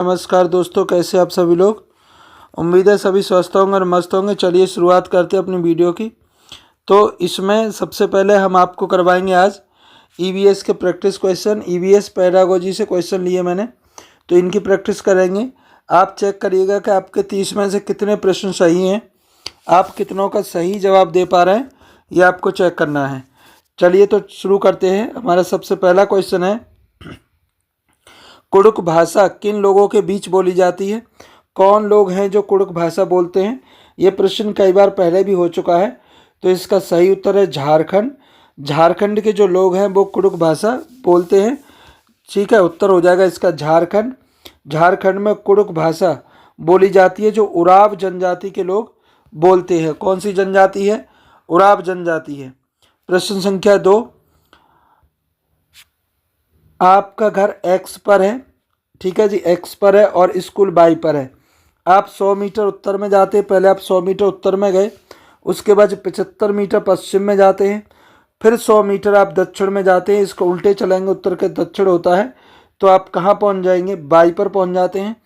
नमस्कार दोस्तों, कैसे आप सभी लोग। उम्मीद है सभी स्वस्थ होंगे और मस्त होंगे। चलिए शुरुआत करते हैं अपनी वीडियो की। तो इसमें सबसे पहले हम आपको करवाएंगे आज ईवीएस के प्रैक्टिस क्वेश्चन। ईवीएस पैडागोजी से क्वेश्चन लिए मैंने, तो इनकी प्रैक्टिस करेंगे। आप चेक करिएगा कि आपके 30 में से कितने प्रश्न सही हैं, आप कितनों का सही जवाब दे पा रहे हैं, ये आपको चेक करना है। चलिए तो शुरू करते हैं। हमारा सबसे पहला क्वेश्चन है, कुड़ुक भाषा किन लोगों के बीच बोली जाती है। कौन लोग हैं जो कुड़ुक भाषा बोलते हैं। ये प्रश्न कई बार पहले भी हो चुका है। तो इसका सही उत्तर है झारखंड। झारखंड के जो लोग हैं वो कुड़ुक भाषा बोलते हैं। ठीक है, उत्तर हो जाएगा इसका झारखंड। झारखंड में कुड़ुक भाषा बोली जाती है जो उराव जनजाति के लोग बोलते हैं। कौन सी जनजाति है? उराव जनजाति है। प्रश्न संख्या 2, आपका घर एक्स पर है, ठीक है जी, एक्स पर है और स्कूल वाई पर है। आप 100 मीटर उत्तर में जाते हैं। पहले आप 100 मीटर उत्तर में गए, उसके बाद 75 मीटर पश्चिम में जाते हैं, फिर 100 मीटर आप दक्षिण में जाते हैं। इसको उल्टे चलेंगे, उत्तर के दक्षिण होता है, तो आप कहाँ पहुँच जाएंगे? वाई पर पहुँच जाते हैं।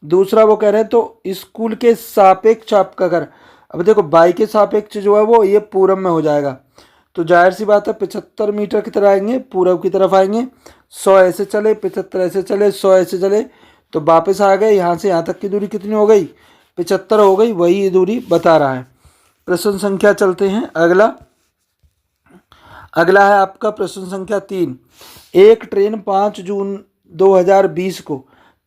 दूसरा वो कह रहे हैं तो स्कूल के सापेक्ष आपका घर, अब देखो वाई के सापेक्ष जो है वो ये पूरब में हो जाएगा। तो जाहिर सी बात है 75 मीटर की तरफ आएंगे, पूरब की तरफ आएंगे। 100 ऐसे चले, 75 ऐसे चले, 100 ऐसे चले, तो वापस आ गए। यहाँ से यहाँ तक की दूरी कितनी हो गई? 75 हो गई। वही दूरी बता रहा है। प्रश्न संख्या चलते हैं अगला है आपका प्रश्न संख्या 3। एक ट्रेन 5 जून 2020 को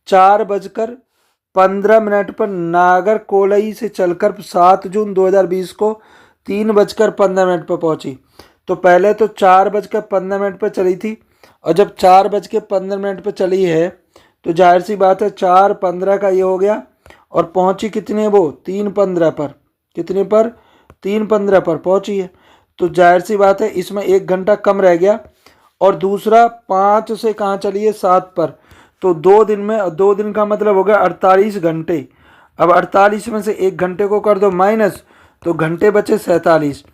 4:15 पर नागरकोइल से चलकर 7 जून 2020 को 3:15 पर पहुंची। तो पहले तो 4:15 पर चली थी, और जब 4:15 पर चली है तो जाहिर सी बात है 4:15 का ये हो गया, और पहुंची कितने वो? 3:15 पर। कितने पर? 3:15 पर पहुंची है। तो जाहिर सी बात है इसमें 1 घंटा कम रह गया। और दूसरा 5 से कहाँ चली है? 7 पर। तो 2 दिन में, 2 दिन का मतलब हो गया 48 घंटे। अब 48 में से 1 घंटे को कर दो माइनस, तो घंटे बचे 47।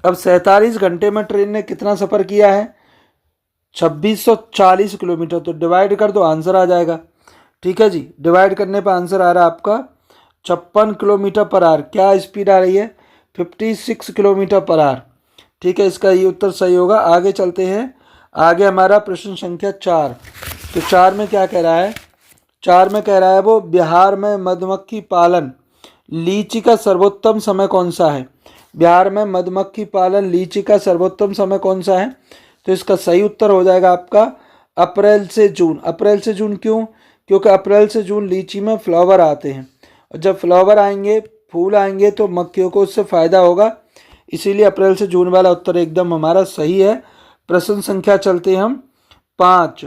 अब 47 घंटे में ट्रेन ने कितना सफ़र किया है? 2640 किलोमीटर। तो डिवाइड कर दो, आंसर आ जाएगा। ठीक है जी, डिवाइड करने पर आंसर आ रहा है आपका 56 किलोमीटर पर आवर। क्या स्पीड आ रही है? 56 किलोमीटर पर आवर। ठीक है, इसका ये उत्तर सही होगा। आगे चलते हैं। आगे हमारा प्रश्न संख्या 4। तो 4 में क्या कह रहा है? 4 में कह रहा है वो बिहार में मधुमक्खी पालन लीची का सर्वोत्तम समय कौन सा है। बिहार में मधुमक्खी पालन लीची का सर्वोत्तम समय कौन सा है? तो इसका सही उत्तर हो जाएगा आपका अप्रैल से जून। अप्रैल से जून क्यों? क्योंकि अप्रैल से जून लीची में फ्लावर आते हैं, और जब फ्लावर आएंगे, फूल आएंगे, तो मक्खियों को उससे फ़ायदा होगा। इसीलिए अप्रैल से जून वाला उत्तर एकदम हमारा सही है। प्रश्न संख्या चलते हैं हम 5।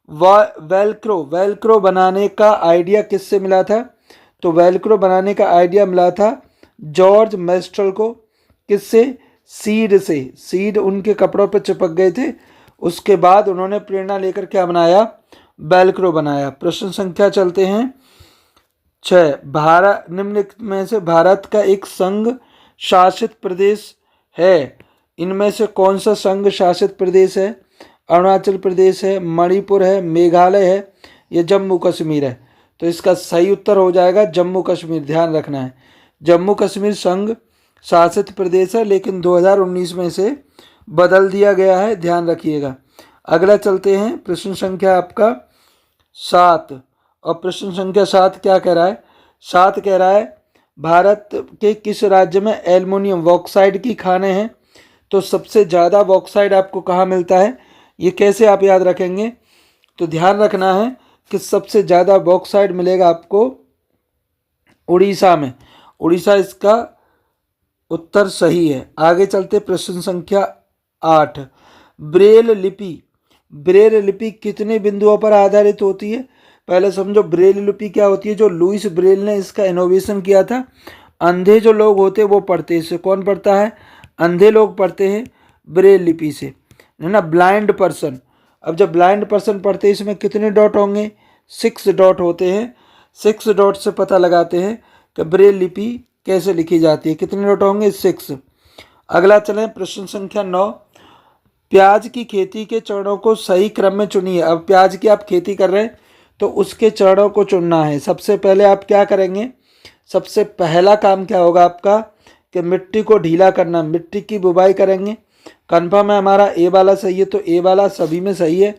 वेलक्रो बनाने का आइडिया किससे मिला था? तो वेलक्रो बनाने का आइडिया मिला था जॉर्ज मेस्ट्रल को। किससे? सीड से। सीड उनके कपड़ों पर चिपक गए थे, उसके बाद उन्होंने प्रेरणा लेकर क्या बनाया? वेलक्रो बनाया। प्रश्न संख्या चलते हैं 6। भारत निम्नलिखित में से भारत का एक संघ शासित प्रदेश है। इनमें से कौन सा संघ शासित प्रदेश है? अरुणाचल प्रदेश है, मणिपुर है, मेघालय है, या जम्मू कश्मीर है। तो इसका सही उत्तर हो जाएगा जम्मू कश्मीर। ध्यान रखना है, जम्मू कश्मीर संघ शासित प्रदेश है, लेकिन 2019 में से बदल दिया गया है, ध्यान रखिएगा। अगला चलते हैं प्रश्न संख्या आपका 7। और प्रश्न संख्या 7 क्या कह रहा है? 7 कह रहा है भारत के किस राज्य में एल्युमिनियम बॉक्साइड की खानें हैं। तो सबसे ज़्यादा बॉक्साइड आपको कहाँ मिलता है? ये कैसे आप याद रखेंगे? तो ध्यान रखना है कि सबसे ज़्यादा बॉक्साइड मिलेगा आपको उड़ीसा में। उड़ीसा इसका उत्तर सही है। आगे चलते प्रश्न संख्या 8। ब्रेल लिपि कितने बिंदुओं पर आधारित होती है? पहले समझो ब्रेल लिपि क्या होती है। जो लुइस ब्रेल ने इसका इनोवेशन किया था। अंधे जो लोग होते हैं वो पढ़ते हैं। इससे कौन पढ़ता है? अंधे लोग पढ़ते हैं ब्रेल लिपि से, है ना, ब्लाइंड पर्सन। अब जब ब्लाइंड पर्सन पढ़ते हैं, इसमें कितने डॉट होंगे? 6 डॉट होते हैं। 6 डॉट से पता लगाते हैं कि ब्रेल लिपि कैसे लिखी जाती है। कितने डॉट होंगे? 6। अगला चलें प्रश्न संख्या 9। प्याज की खेती के चरणों को सही क्रम में चुनिए। अब प्याज की आप खेती कर रहे हैं तो उसके चरणों को चुनना है। सबसे पहले आप क्या करेंगे, सबसे पहला काम क्या होगा आपका कि मिट्टी को ढीला करना, मिट्टी की बुवाई करेंगे। कन्फर्म है हमारा ए वाला सही है, तो ए वाला सभी में सही है।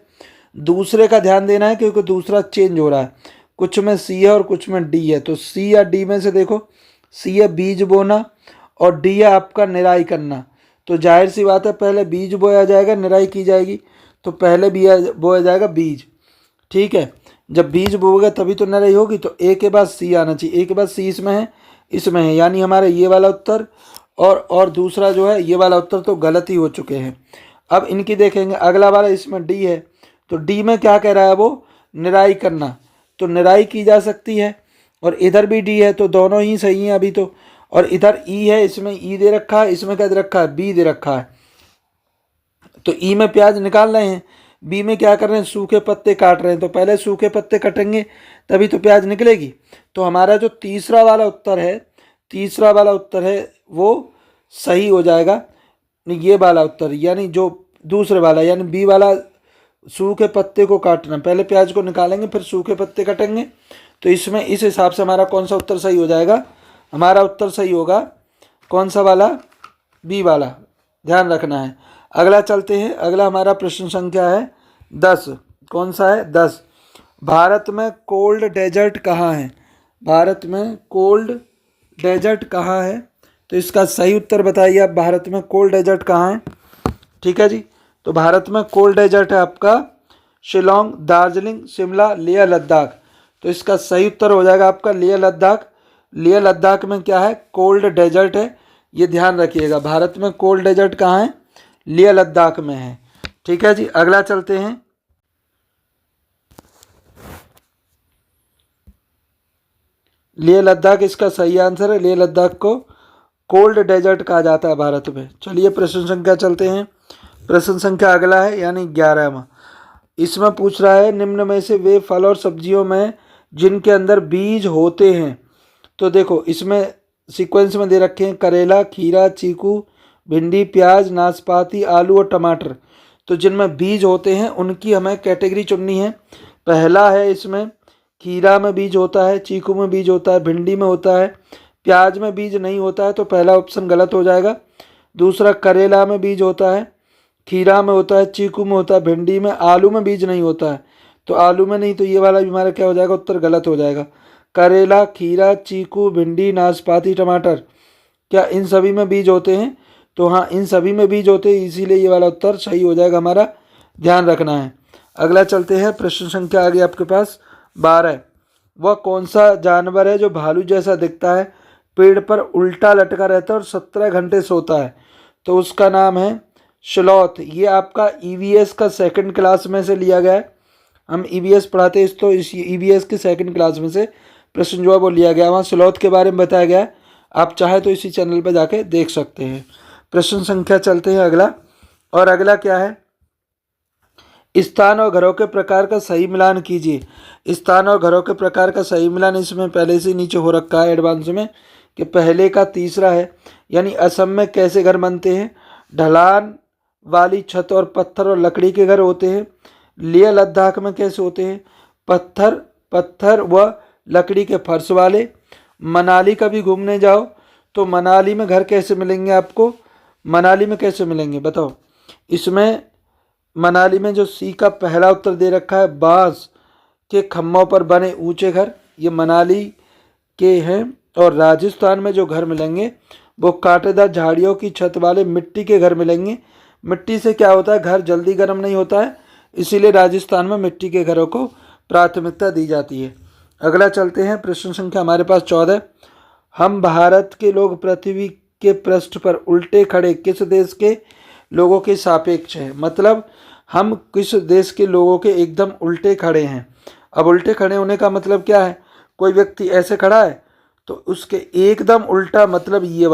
दूसरे का ध्यान देना है क्योंकि दूसरा चेंज हो रहा है, कुछ में सी है और कुछ में डी है। तो सी या डी में से देखो, सी है बीज बोना और डी है आपका निराई करना। तो जाहिर सी बात है पहले बीज बोया जाएगा, निराई की जाएगी। तो पहले बोया जाएगा बीज, ठीक है। जब बीज बोएगा तभी तो निराई होगी। तो ए के बाद सी आना चाहिए, ए के बाद सी इसमें है, इसमें है, यानी हमारा ये वाला उत्तर और दूसरा जो है ये वाला उत्तर तो गलत ही हो चुके हैं। अब इनकी देखेंगे, अगला वाला इसमें डी है, तो डी में क्या कह रहा है वो, निराई करना। तो निराई की जा सकती है और इधर भी डी है, तो दोनों ही सही हैं अभी तो। और इधर ई है, इसमें ई दे रखा है, इसमें क्या दे रखा है, बी दे रखा है। तो ई में प्याज निकाल रहे हैं, बी में क्या कर रहे हैं, सूखे पत्ते काट रहे हैं। तो पहले सूखे पत्ते कटेंगे तभी तो प्याज निकलेगी। तो हमारा जो तीसरा वाला उत्तर है वो सही हो जाएगा, ये वाला उत्तर, यानी जो दूसरे वाला यानी बी वाला, सूखे पत्ते को काटना। पहले प्याज को निकालेंगे फिर सूखे पत्ते कटेंगे। तो इसमें इस हिसाब से हमारा कौन सा उत्तर सही हो जाएगा, हमारा उत्तर सही होगा कौन सा वाला, बी वाला, ध्यान रखना है। अगला चलते हैं, अगला हमारा प्रश्न संख्या है 10। कौन सा है, 10। भारत में कोल्ड डेजर्ट कहाँ है, भारत में कोल्ड डेजर्ट कहाँ है। तो इसका सही उत्तर बताइए आप, भारत में कोल्ड डेजर्ट कहाँ है। ठीक है जी, तो भारत में कोल्ड डेजर्ट है आपका शिलोंग, दार्जिलिंग, शिमला, लेह लद्दाख। तो इसका सही उत्तर हो जाएगा आपका लेह लद्दाख। लेह लद्दाख में क्या है, कोल्ड डेजर्ट है, ये ध्यान रखिएगा। भारत में कोल्ड डेजर्ट कहाँ है, लेह लद्दाख में है। ठीक है जी, अगला चलते हैं। लेह लद्दाख इसका सही आंसर है, लेह लद्दाख को कोल्ड डेजर्ट कहा जाता है भारत में। चलिए प्रश्न संख्या चलते हैं, प्रश्न संख्या अगला है यानी 11वां। इसमें पूछ रहा है निम्न में से वे फल और सब्जियों में जिनके अंदर बीज होते हैं। तो देखो इसमें सीक्वेंस में दे रखे हैं करेला, खीरा, चीकू, भिंडी, प्याज, नाशपाती, आलू और टमाटर। तो जिनमें बीज होते हैं उनकी हमें कैटेगरी चुननी है। पहला है इसमें खीरा में बीज होता है, चीकू में बीज होता है, भिंडी में होता है, प्याज में बीज नहीं होता है, तो पहला ऑप्शन गलत हो जाएगा। दूसरा करेला में बीज होता है, खीरा में होता है, चीकू में होता है, भिंडी में, आलू में बीज नहीं होता है, तो आलू में नहीं, तो ये वाला भी हमारा क्या हो जाएगा, उत्तर गलत हो जाएगा। करेला, खीरा, चीकू, भिंडी, नाशपाती, टमाटर, क्या इन सभी में बीज होते हैं। तो हाँ, इन सभी में बीज होते हैं, इसीलिए ये वाला उत्तर सही हो जाएगा हमारा, ध्यान रखना है। अगला चलते हैं, प्रश्न संख्या आ गई आपके पास 12। वह कौन सा जानवर है जो भालू जैसा दिखता है, पेड़ पर उल्टा लटका रहता है और 17 घंटे सोता है। तो उसका नाम है स्लॉथ। ये आपका ईवीएस का सेकंड क्लास में से लिया गया है, हम ईवीएस पढ़ाते हैं, तो इस ईवीएस के सेकंड क्लास में से प्रश्न जो है वो लिया गया, वहाँ स्लॉथ के बारे में बताया गया है। आप चाहे तो इसी चैनल पर जाके देख सकते हैं। प्रश्न संख्या चलते हैं अगला, और अगला क्या है, स्थान और घरों के प्रकार का सही मिलान कीजिए। स्थान और घरों के प्रकार का सही मिलान इसमें पहले से नीचे हो रखा है एडवांस में, कि पहले का तीसरा है, यानी असम में कैसे घर बनते हैं, ढलान वाली छत और पत्थर और लकड़ी के घर होते हैं। लेह लद्दाख में कैसे होते हैं, पत्थर व लकड़ी के फर्श वाले। मनाली कभी घूमने जाओ तो मनाली में घर कैसे मिलेंगे आपको, मनाली में कैसे मिलेंगे बताओ। इसमें मनाली में जो सी का पहला उत्तर दे रखा है, बांस के खम्भों पर बने ऊंचे घर, ये मनाली के हैं। और राजस्थान में जो घर मिलेंगे वो कांटेदार झाड़ियों की छत वाले मिट्टी के घर मिलेंगे। मिट्टी से क्या होता है, घर जल्दी गर्म नहीं होता है, इसीलिए राजस्थान में मिट्टी के घरों को प्राथमिकता दी जाती है। अगला चलते हैं, प्रश्न संख्या हमारे पास 14। हम भारत के लोग पृथ्वी के पृष्ठ पर उल्टे खड़े किस देश के लोगों के सापेक्ष हैं। मतलब हम किस देश के लोगों के एकदम उल्टे खड़े हैं। अब उल्टे खड़े होने का मतलब क्या है, कोई व्यक्ति ऐसे खड़ा है तो उसके एकदम उल्टा, मतलब ये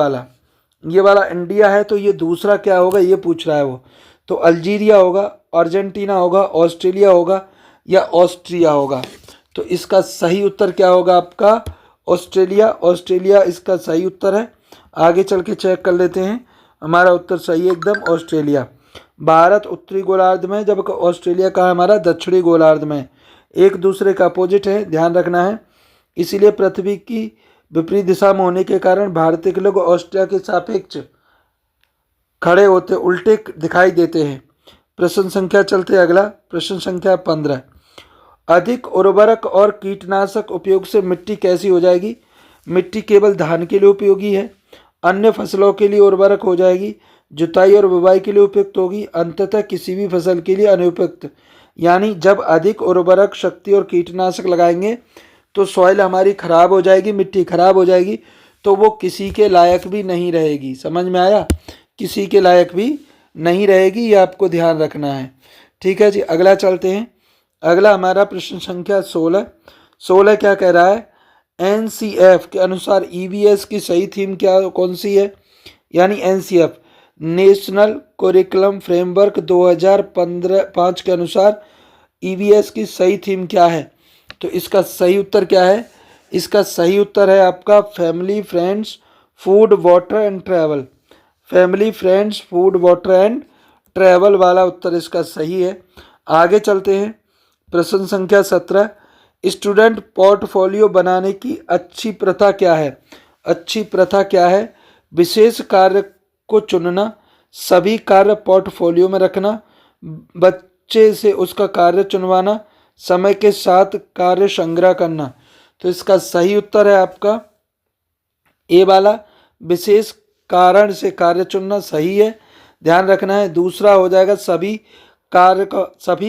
वाला इंडिया है, तो ये दूसरा क्या होगा ये पूछ रहा है वो। तो अल्जीरिया होगा, अर्जेंटीना होगा, ऑस्ट्रेलिया होगा या ऑस्ट्रिया होगा। तो इसका सही उत्तर क्या होगा आपका, ऑस्ट्रेलिया। ऑस्ट्रेलिया इसका सही उत्तर है। आगे चल के चेक कर लेते हैं, हमारा उत्तर सही है एकदम, ऑस्ट्रेलिया। भारत उत्तरी गोलार्ध में, जबकि ऑस्ट्रेलिया का हमारा दक्षिणी गोलार्ध में। एक दूसरे का अपोजिट है, ध्यान रखना है। इसीलिए पृथ्वी की विपरीत दिशा में होने के कारण भारतीय के लोग ऑस्ट्रिया के सापेक्ष खड़े होते उल्टे दिखाई देते हैं। प्रश्न संख्या चलते अगला, प्रश्न संख्या 15। अधिक उर्वरक और कीटनाशक उपयोग से मिट्टी कैसी हो जाएगी? मिट्टी केवल धान के लिए उपयोगी है, अन्य फसलों के लिए उर्वरक हो जाएगी, जुताई और बुवाई के लिए उपयुक्त होगी, अंततः किसी भी फसल के लिए अनुपयुक्त। यानी जब अधिक उर्वरक शक्ति और कीटनाशक लगाएंगे तो सॉइल हमारी खराब हो जाएगी, मिट्टी खराब हो जाएगी, तो वो किसी के लायक भी नहीं रहेगी। समझ में आया? किसी के लायक भी नहीं रहेगी, ये आपको ध्यान रखना है। ठीक है जी, अगला चलते हैं। अगला हमारा प्रश्न संख्या 16 क्या कह रहा है? एनसीएफ के अनुसार ईवीएस की सही थीम क्या कौन सी है? यानी एनसीएफ नेशनल करिकुलम फ्रेमवर्क 2005 के अनुसार ईवीएस की सही थीम क्या है? तो इसका सही उत्तर क्या है? इसका सही उत्तर है आपका family, friends, food, water and travel. Family, friends, food, water and travel वाला उत्तर इसका सही है। आगे चलते हैं। प्रश्न संख्या 17। स्टूडेंट पोर्टफोलियो बनाने की अच्छी प्रथा क्या है? अच्छी प्रथा क्या है? विशेष कार्य को चुनना, सभी कार्य पोर्टफोलियो में रखना, बच्चे से उसका कार्य चुनवाना, समय के साथ कार्य संग्रह करना। तो इसका सही उत्तर है आपका ए वाला, विशेष कारण से कार्य चुनना सही है, ध्यान रखना है। दूसरा हो जाएगा सभी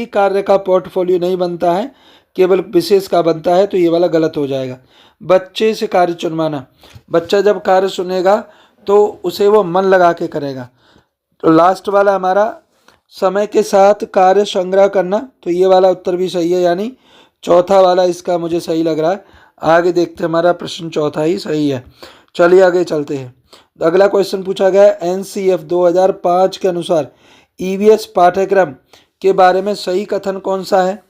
कार्य का पोर्टफोलियो नहीं बनता है, केवल विशेष का बनता है, तो ये वाला गलत हो जाएगा। बच्चे से कार्य चुनवाना, बच्चा जब कार्य चुनेगा तो उसे वो मन लगा के करेगा। तो लास्ट वाला हमारा समय के साथ कार्य संग्रह करना, तो ये वाला उत्तर भी सही है, यानी चौथा वाला इसका मुझे सही लग रहा है। आगे देखते हैं, हमारा प्रश्न चौथा ही सही है। चलिए आगे चलते हैं। अगला क्वेश्चन पूछा गया है एनसीएफ 2005 के अनुसार ईवीएस पाठ्यक्रम के बारे में सही कथन कौन सा है?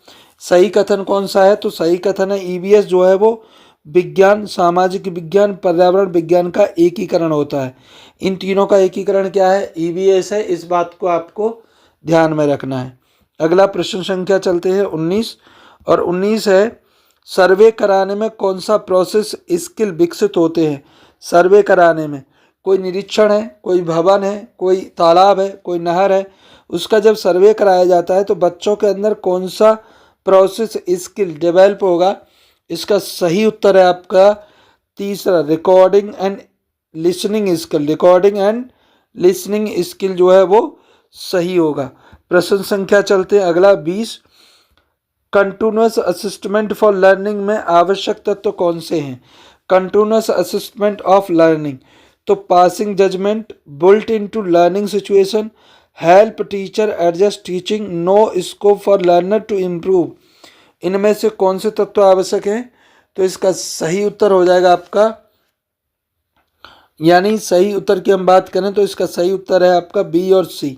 सही कथन कौन सा है? तो सही कथन है ईवीएस जो है वो विज्ञान, सामाजिक विज्ञान, पर्यावरण विज्ञान का एकीकरण होता है। इन तीनों का एकीकरण क्या है? ईवीएस है। इस बात को आपको ध्यान में रखना है। अगला प्रश्न संख्या चलते हैं 19, और 19 है सर्वे कराने में कौन सा प्रोसेस स्किल विकसित होते हैं? सर्वे कराने में कोई निरीक्षण है, कोई भवन है, कोई तालाब है, कोई नहर है, उसका जब सर्वे कराया जाता है तो बच्चों के अंदर कौन सा प्रोसेस स्किल डेवलप होगा? इसका सही उत्तर है आपका तीसरा, recording and listening skill. Recording and listening skill जो है वो सही होगा। प्रश्न संख्या चलते हैं अगला 20। कंटिन्यूअस असिस्टमेंट फॉर लर्निंग में आवश्यक तत्व कौन से हैं? कंटिन्यूअस असिस्टमेंट ऑफ लर्निंग, तो passing judgement, built into learning situation, help teacher adjust teaching, no scope for learner to improve. इनमें से कौन से तत्व आवश्यक हैं? तो इसका सही उत्तर हो जाएगा आपका, यानी सही उत्तर की हम बात करें तो इसका सही उत्तर है आपका बी और सी।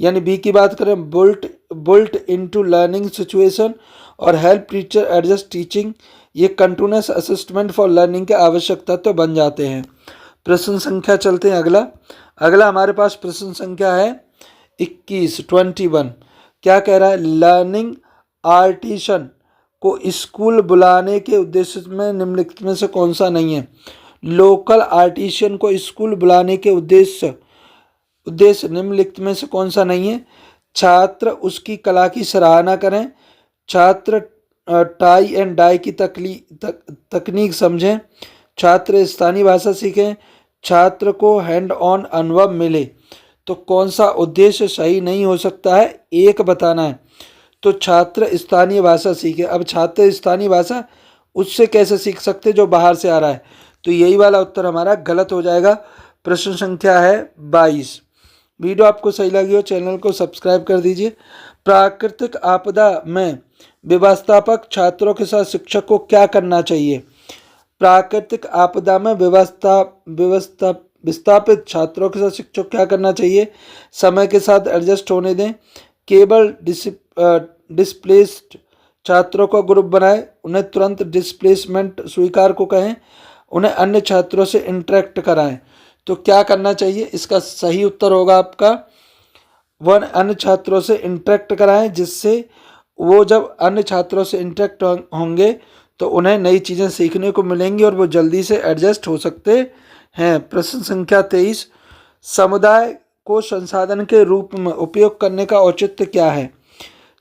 यानी बी की बात करें बुल्ट इनटू लर्निंग सिचुएशन और हेल्प टीचर एडजस्ट टीचिंग, ये कंटिन्यूअस असिस्टमेंट फॉर लर्निंग के आवश्यक तत्व बन जाते हैं। प्रश्न संख्या चलते हैं अगला हमारे पास प्रश्न संख्या है 21। क्या कह रहा है? लर्निंग आर्टिशन को स्कूल बुलाने के उद्देश्य में निम्नलिखित में से कौन सा नहीं है? लोकल आर्टिशियन को स्कूल बुलाने के उद्देश्य निम्नलिखित में से कौन सा नहीं है? छात्र उसकी कला की सराहना करें, छात्र टाई एंड डाई की तकनीक समझें, छात्र स्थानीय भाषा सीखें, छात्र को हैंड ऑन अनुभव मिले। तो कौन सा उद्देश्य सही नहीं हो सकता है? एक बताना है। तो छात्र स्थानीय भाषा सीखे। अब छात्र स्थानीय भाषा उससे कैसे सीख सकते जो बाहर से आ रहा है? तो यही वाला उत्तर हमारा गलत हो जाएगा। प्रश्न संख्या है 22। वीडियो आपको सही लगी हो चैनल को सब्सक्राइब कर दीजिए। प्राकृतिक आपदा में व्यवस्थापक छात्रों के साथ शिक्षक को क्या करना चाहिए? प्राकृतिक आपदा में विस्थापित छात्रों के साथ शिक्षक को क्या करना चाहिए? समय के साथ एडजस्ट होने दें, केवल डिस्प्लेस्ड छात्रों को ग्रुप बनाएं, उन्हें तुरंत डिस्प्लेसमेंट स्वीकार को कहें, उन्हें अन्य छात्रों से इंटरेक्ट कराएं। तो क्या करना चाहिए? इसका सही उत्तर होगा आपका 1, अन्य छात्रों से इंटरेक्ट कराएं जिससे वो जब अन्य छात्रों से इंटरेक्ट होंगे तो उन्हें नई चीज़ें सीखने को मिलेंगी और वो जल्दी से एडजस्ट हो सकते हैं। प्रश्न संख्या 23, समुदाय को संसाधन के रूप में उपयोग करने का औचित्य क्या है?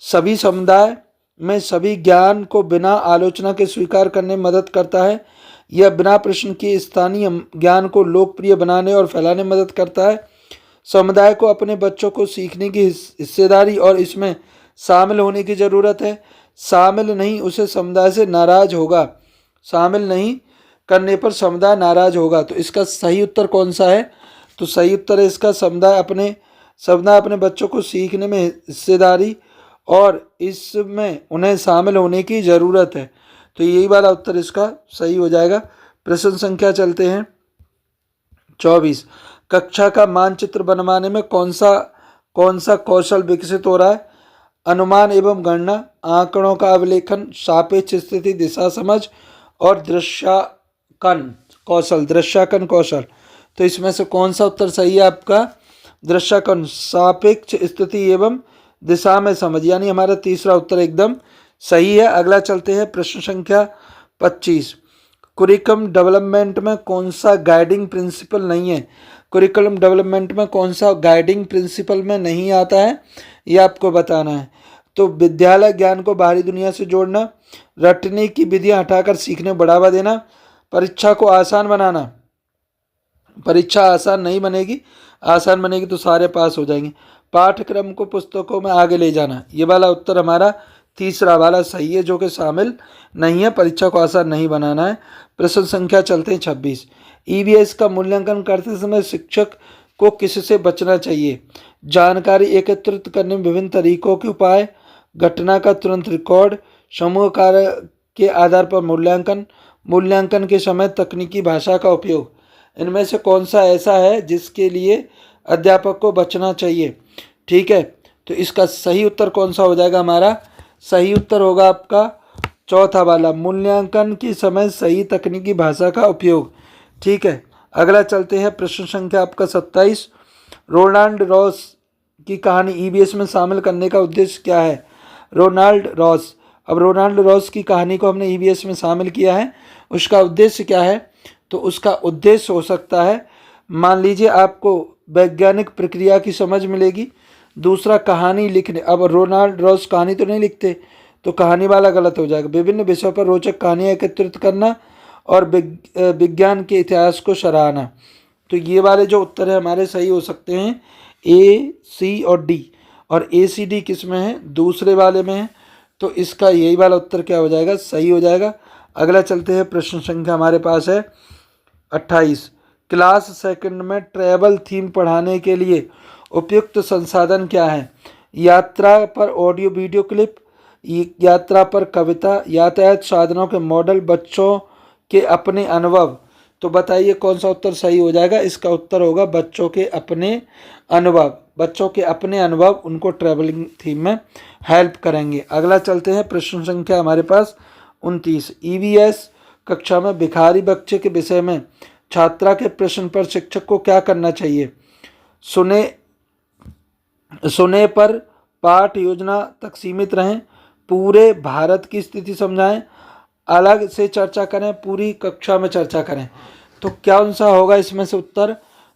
सभी समुदाय में सभी ज्ञान को बिना आलोचना के स्वीकार करने में मदद करता है। यह बिना प्रश्न के स्थानीय ज्ञान को लोकप्रिय बनाने और फैलाने में मदद करता है। समुदाय को अपने बच्चों को सीखने की हिस्सेदारी और इसमें शामिल होने की ज़रूरत है। शामिल नहीं उसे समुदाय से नाराज होगा, शामिल नहीं करने पर समुदाय नाराज होगा। तो इसका सही उत्तर कौन सा है? तो सही उत्तर है इसका समुदाय अपने बच्चों को सीखने में हिस्सेदारी और इसमें उन्हें शामिल होने की ज़रूरत है। तो यही वाला उत्तर इसका सही हो जाएगा। प्रश्न संख्या चलते हैं 24, कक्षा का मानचित्र बनवाने में कौन सा कौशल विकसित हो रहा है? अनुमान एवं गणना, आंकड़ों का अवलेखन, सापेक्ष स्थिति, दिशा समझ और दृश्याकन कौशल। तो इसमें से कौन सा उत्तर सही है आपका? दृश्याकन, सापेक्ष स्थिति एवं दिशा में समझ, यानी हमारा तीसरा उत्तर एकदम सही है। अगला चलते हैं प्रश्न संख्या 25, कुरिकुलम डेवलपमेंट में कौन सा गाइडिंग प्रिंसिपल नहीं है? कुरिकुलम डेवलपमेंट में कौन सा गाइडिंग प्रिंसिपल में नहीं आता है, ये आपको बताना है। तो विद्यालय ज्ञान को बाहरी दुनिया से जोड़ना, रटने की विधियां हटाकर सीखने को बढ़ावा देना, परीक्षा को आसान बनाना। परीक्षा आसान नहीं बनेगी, आसान बनेगी तो सारे पास हो जाएंगे। पाठ्यक्रम को पुस्तकों में आगे ले जाना, ये वाला उत्तर हमारा तीसरा वाला सही है, जो कि शामिल नहीं है। परीक्षा को आसान नहीं बनाना है। प्रश्न संख्या चलते हैं 26, ईवीएस का मूल्यांकन करते समय शिक्षक को किससे बचना चाहिए? जानकारी एकत्रित करने में विभिन्न तरीकों के उपाय, घटना का तुरंत रिकॉर्ड, समूह कार्य के आधार पर मूल्यांकन के समय तकनीकी भाषा का उपयोग। इनमें से कौन सा ऐसा है जिसके लिए अध्यापक को बचना चाहिए? ठीक है, तो इसका सही उत्तर कौन सा हो जाएगा? हमारा सही उत्तर होगा आपका चौथा वाला, मूल्यांकन के समय सही तकनीकी भाषा का उपयोग। ठीक है, अगला चलते हैं प्रश्न संख्या आपका 27, रोनाल्ड रॉस की कहानी ईवीएस में शामिल करने का उद्देश्य क्या है? रोनाल्ड रॉस की कहानी को हमने ईवीएस में शामिल किया है, उसका उद्देश्य क्या है? तो उसका उद्देश्य हो सकता है, मान लीजिए आपको वैज्ञानिक प्रक्रिया की समझ मिलेगी। दूसरा, कहानी लिखने, अब रोनाल्ड रॉस कहानी तो नहीं लिखते, तो कहानी वाला गलत हो जाएगा। विभिन्न विषयों पर रोचक कहानियाँ एकत्रित करना और विज्ञान के इतिहास को सराहना। तो ये वाले जो उत्तर है हमारे सही हो सकते हैं ए, सी और डी। और ए, सी, डी किस में है? दूसरे वाले में है। तो इसका यही वाला उत्तर क्या हो जाएगा? सही हो जाएगा। अगला चलते हैं प्रश्न संख्या हमारे पास है 28, क्लास सेकंड में ट्रैवल थीम पढ़ाने के लिए उपयुक्त संसाधन क्या है? यात्रा पर ऑडियो वीडियो क्लिप, यात्रा पर कविता, यातायात साधनों के मॉडल, बच्चों के अपने अनुभव। तो बताइए कौन सा उत्तर सही हो जाएगा? इसका उत्तर होगा बच्चों के अपने अनुभव। बच्चों के अपने अनुभव उनको ट्रैवलिंग थीम में हेल्प करेंगे। अगला चलते हैं प्रश्न संख्या हमारे पास 29, ईवीएस कक्षा में भिखारी बच्चे के विषय में छात्रा के प्रश्न पर शिक्षक को क्या करना चाहिए? सुने पर पाठ योजना तक सीमित रहें, पूरे भारत की स्थिति समझाएं, अलग से चर्चा करें, पूरी कक्षा में चर्चा करें। तो कौन सा होगा इसमें से उत्तर?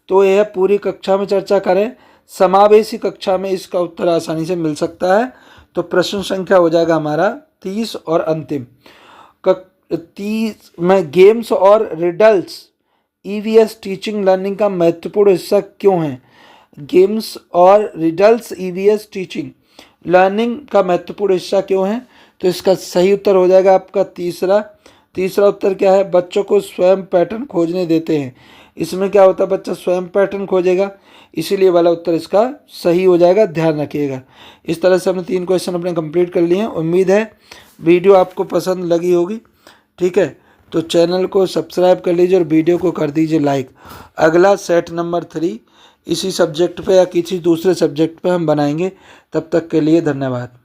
तो यह पूरी कक्षा में चर्चा करें। समावेशी कक्षा में इसका उत्तर आसानी से मिल सकता है। तो प्रश्न संख्या हो जाएगा हमारा 30 और अंतिम 30 में, गेम्स और रिडल्स ईवीएस टीचिंग लर्निंग का महत्वपूर्ण हिस्सा क्यों है? गेम्स और रिडल्स ईवीएस टीचिंग लर्निंग का महत्वपूर्ण हिस्सा क्यों है? तो इसका सही उत्तर हो जाएगा आपका तीसरा उत्तर क्या है? बच्चों को स्वयं पैटर्न खोजने देते हैं। इसमें क्या होता है? बच्चा स्वयं पैटर्न खोजेगा, इसीलिए वाला उत्तर इसका सही हो जाएगा, ध्यान रखिएगा। इस तरह से हमने 3 क्वेश्चन अपने कंप्लीट कर लिए हैं। उम्मीद है वीडियो आपको पसंद लगी होगी। ठीक है, तो चैनल को सब्सक्राइब कर लीजिए और वीडियो को कर दीजिए लाइक। अगला सेट नंबर 3 इसी सब्जेक्ट पे या किसी दूसरे सब्जेक्ट पे हम बनाएंगे। तब तक के लिए धन्यवाद।